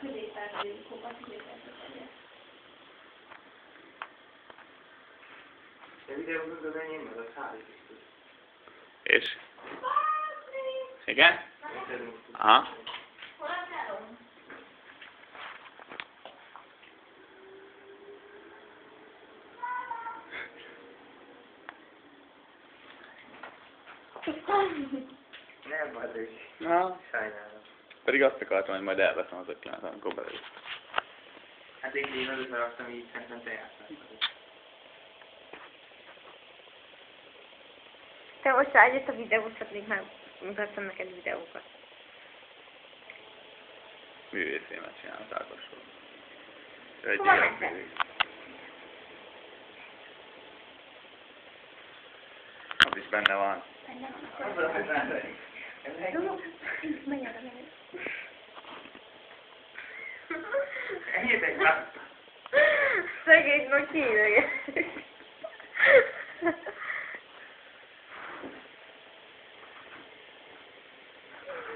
középen vagyunk, hova középen tegye. De videózunk az enyém, meg az házi biztos. És? Igen? Aha. Hol a telom? Nem vagy. Na. Sajnálom. Pedig azt akartam, hogy majd elveszem az öklemet, amikor belül. Hát én először azt, ami így szerintem te játszál. Te most rájött a videózhatnék, már mutattam neked videókat. Művészémet csinálok Ákosról. Egy Hova ilyen mentek? művész. Az is benne van. Engedjétek be! Szegény Noki idegen.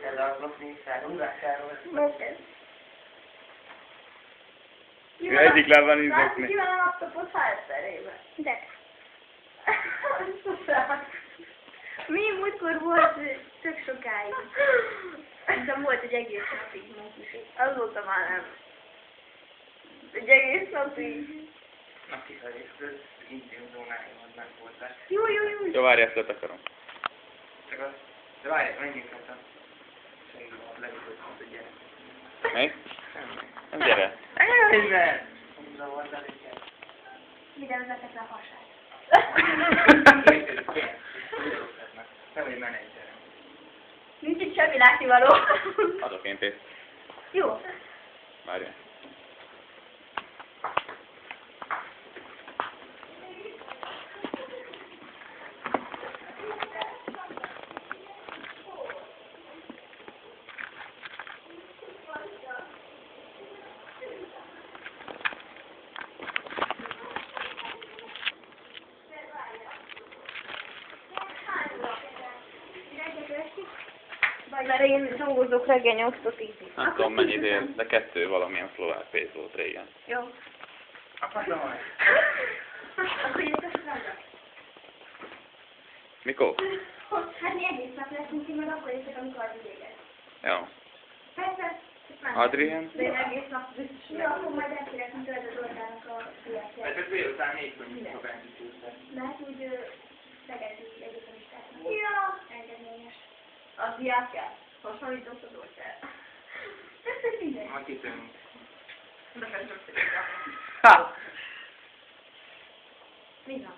Ez az lopni szállózásáról. Moked. Ő egyik lábán Látod, izokni. ki van a laptopot hátterébe? De. Mi múltkor volt tök sokáig. De volt egy egész napig mókus. Azóta már nem. Egy egész napig. Na kifelé, ez intim zónáimban nem voltál. Jó. Jó, várj, ezt letakarom. Csak az... De várj, menjünk hát a... Segítom, legutóbb az egy gyerek. Mi? Semmi. Nem, gyere. Innen! Húzza voltál egy gyerek. Videózzatok a hasát. Nem, hogy menedzser. Nincs itt semmi látnivaló. Adok én pénzt. Jó. Várjál. Mert én dolgozok reggel 8-tól 10-ig. Nem tudom mennyit ér, de 2 valamilyen szlovák pénz volt régen. Jó. Akartam majd. Akkor jöttök haza? Mikor? Hát mi egész nap leszünk ki, meg akkor jöttök, amikor az véget. Jó. Persze. Adrien? De én egész nap biztos. Jó, akkor majd elkérhetem tőled az oldalának a fiatját. Ez csak délután 4-kor nyitjuk a benzintőzet. Mert úgy szegeti egyetemistáknak. Ja. Engedményes. Az diákját? Hasonlított az olcsát. Ez mindegy. Ma kitűnünk. De köszönöm szépen. Ha! Mi van?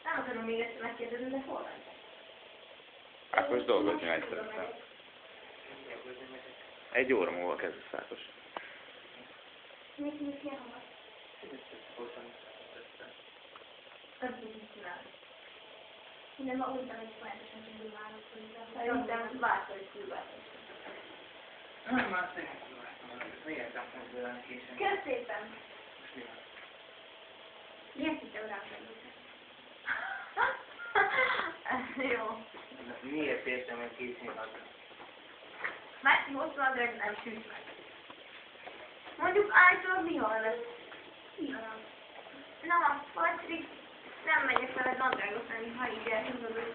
Nem akarom még ezt megkérdezni, de hol mentek? Ákos dolgozni megy szerintem. 1 óra múlva kezdesz, Ákos. Mit kell hamar? Ez mit csinál? Nem, ma úgy nem, hogy folyamatosan csak várok, hogy szerintem várta, hogy külváros. Nem, már szerintem vártam. Miért nem fogsz lenni későn? Kösz szépen! Most mi van? Miért hittem rám Jó. Miért értem, hogy későn adnak? Mert 80 meg nem süt meg. Mondjuk állítólag vihar lesz. Vihar. Na, Patrik, nem megyek veled nadrágot venni, ha így elhúzod.